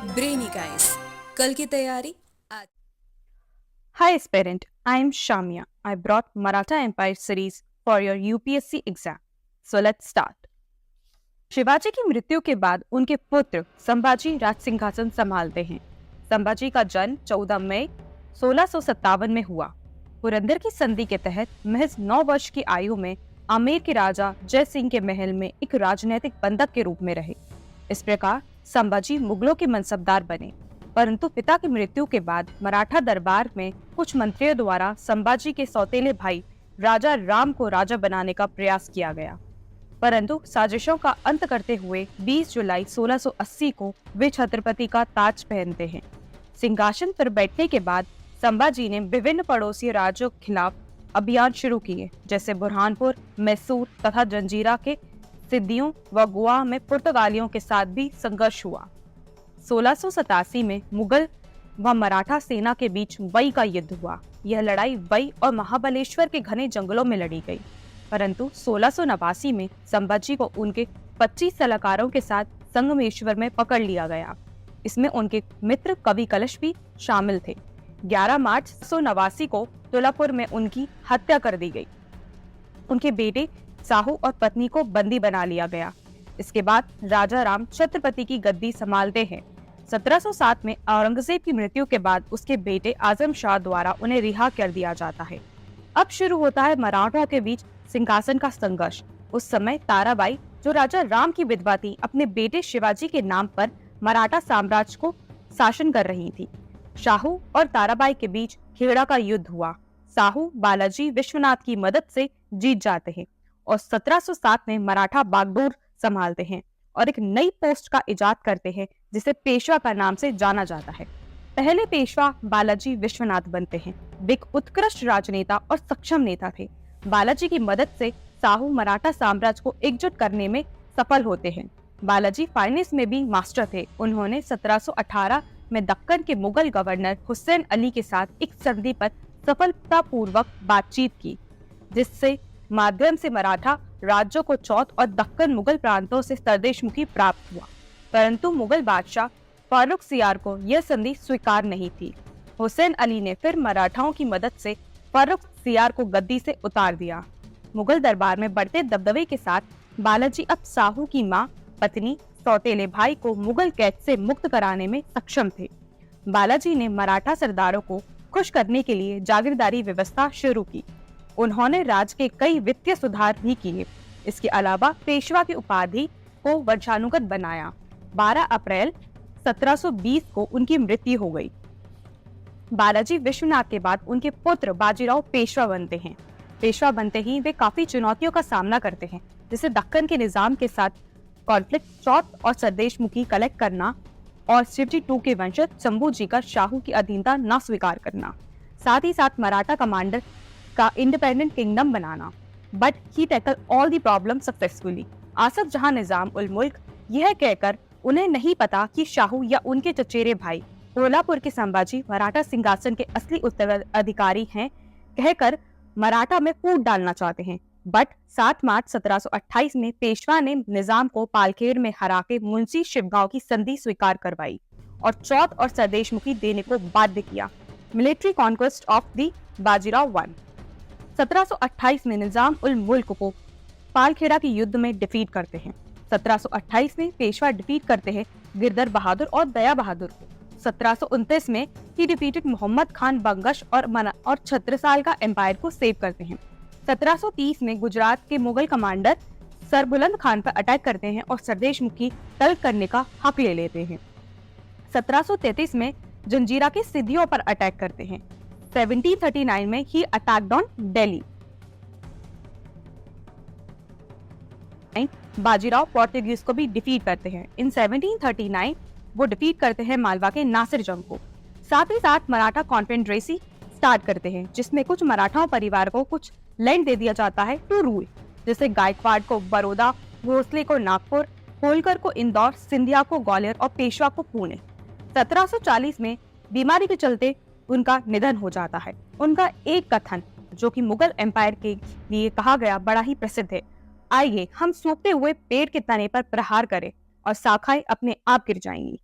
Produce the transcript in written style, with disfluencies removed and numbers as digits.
Brainy guys, कल की तैयारी आज। Hi aspirant, I am Shamya. I brought Maratha Empire series for your UPSC exam. So let's start. Shivaji की मृत्यु के बाद उनके पुत्र संभाजी राज सिंहासन संभालते हैं। संभाजी का जन्म 14 मई 1657 में हुआ। पुरंदर की संधि के तहत महज 9 वर्ष की आयु में आमेर के राजा जय सिंह के महल में एक राजनैतिक बंधक के रूप में रहे। इस प्रकार संभाजी मुगलों के मनसबदार बने, परंतु पिता की मृत्यु के बाद मराठा दरबार में कुछ मंत्रियों द्वारा संभाजी के सौतेले भाई राजा राम को राजा बनाने का प्रयास किया गया, परंतु साजिशों का अंत करते हुए 20 जुलाई 1680 को वे छत्रपति का ताज पहनते हैं। सिंहासन पर बैठने के बाद संभाजी ने विभिन्न पड़ोसी राज्यों के खिलाफ अभियान शुरू किए, जैसे बुरहानपुर, मैसूर तथा जंजीरा के सिद्दियों व गोवा में पुर्तगालियों के साथ भी संघर्ष हुआ। 1687 में मुगल व मराठा सेना के बीच वई का युद्ध हुआ। यह लड़ाई वई और महाबलेश्वर के घने जंगलों में लड़ी गई, परंतु 1689 में संभाजी को उनके 25 सलाहकारों के साथ संगमेश्वर में पकड़ लिया गया। इसमें उनके मित्र कवि कलश भी शामिल थे। 11 मार्च 1689 को तुलापुर में उनकी हत्या कर दी गई। उनके बेटे साहू और पत्नी को बंदी बना लिया गया। इसके बाद राजा राम छत्रपति की गद्दी संभालते हैं। 1707 में औरंगजेब की मृत्यु के बाद उसके बेटे आजम शाह द्वारा उन्हें रिहा कर दिया जाता है। अब शुरू होता है मराठों के बीच सिंहासन का संघर्ष। उस समय ताराबाई, जो राजा राम की विधवा थी, अपने बेटे शिवाजी के नाम पर मराठा साम्राज्य को शासन कर रही थी। शाहू और ताराबाई के बीच खेड़ा का युद्ध हुआ। साहू बालाजी विश्वनाथ की मदद से जीत जाते हैं और 1707 में मराठा बागडोर संभालते हैं और एक नई पोस्ट का इजाद करते हैं, जिसे पेशवा का नाम से जाना जाता है। पहले पेशवा बालाजी विश्वनाथ बनते हैं। वे एक उत्कृष्ट राजनेता और सक्षम नेता थे। बालाजी की मदद से साहू मराठा साम्राज्य को एकजुट करने में सफल होते हैं। बालाजी फाइनेंस में भी मास्टर थे। उन्होंने 1718 में दक्कन के मुगल गवर्नर हुसैन अली के साथ एक संधि पर सफलतापूर्वक बातचीत की, जिससे माध्यम से मराठा राज्यों को चौथ और दक्कन मुगल प्रांतों से सरदेशमुखी प्राप्त हुआ, परंतु मुगल बादशाह फर्रुखसियार को यह संधि स्वीकार नहीं थी। हुसैन अली ने फिर मराठाओं की मदद से फर्रुखसियार को गद्दी से उतार दिया। मुगल दरबार में बढ़ते दबदबे के साथ बालाजी अब साहू की मां, पत्नी, सौतेले भाई को मुगल कैद से मुक्त कराने में सक्षम थे। बालाजी ने मराठा सरदारों को खुश करने के लिए जागीरदारी व्यवस्था शुरू की। उन्होंने राज्य के कई वित्तीय सुधार भी किए। इसके अलावा पेशवा की उपाधि को वंशानुगत बनाया। 12 अप्रैल 1720 को उनकी मृत्यु हो गई। बालाजी विश्वनाथ के बाद उनके पुत्र बाजीराव पेशवा बनते हैं। पेशवा बनते ही वे काफी चुनौतियों का सामना करते हैं, जैसे दक्कन के निजाम के साथ कॉन्फ्लिक्ट, चौथ और सरदेशमुखी कलेक्ट करना और शिवजी II के वंशज शंभू जी का शाहू की अधीनता न स्वीकार करना, साथ ही साथ मराठा कमांडर का independent kingdom banana. But he tackle all the problem successfully. Asaf जहां निजाम उल मुल्क यह कहकर उन्हें नहीं पता कि शाहू या उनके चचेरे भाई कोल्हापुर के संभाजी मराठा सिंहासन के असली उत्तराधिकारी हैं, कहकर मराठा में फूट डालना चाहते हैं। बट 7 मार्च 1728 में पेशवा ने निजाम को पालखेड़ में हरा के मुंशी शिवगांव की संधि स्वीकार करवाई और चौथ और सरदेशमुखी देने को बाध्य किया। Military conquest of the Bajirao I। 1728 में निजाम उल मुल्क को पालखेड़ा के युद्ध में डिफीट करते हैं। 1728 में पेशवा डिफीट करते हैं गिरधर बहादुर और दया बहादुर को। 1729 में ही डिफीटेड मोहम्मद खान बंगश और छत्रसाल का एम्पायर को सेव करते हैं। 1730 में गुजरात के मुगल कमांडर सरबुलंद खान पर अटैक करते हैं और सरदेशमुखी तल्ख करने का हक ले लेते हैं। 1733 में जंजीरा के सिद्दियों पर अटैक करते हैं। 1739 में ही अटैक्ड ऑन दिल्ली। बाजीराव पोर्तुगीज को भी डिफीट करते हैं। इन 1739 वो डिफीट करते हैं मालवा के नासिर जंग को। साथ ही साथ मराठा कॉन्फेडरेसी स्टार्ट करते हैं, जिसमें कुछ मराठा परिवार को कुछ लैंड दे दिया जाता है टू रूल, जैसे गायकवाड़ को बड़ौदा, भोसले को नागपुर, होलकर को इंदौर, सिंधिया को ग्वालियर और पेशवा को पुणे। 1740 में बीमारी के चलते उनका निधन हो जाता है। उनका एक कथन, जो कि मुगल एम्पायर के लिए कहा गया, बड़ा ही प्रसिद्ध है। आइए हम सूखते हुए पेड़ के तने पर प्रहार करें और शाखाएं अपने आप गिर जाएंगी।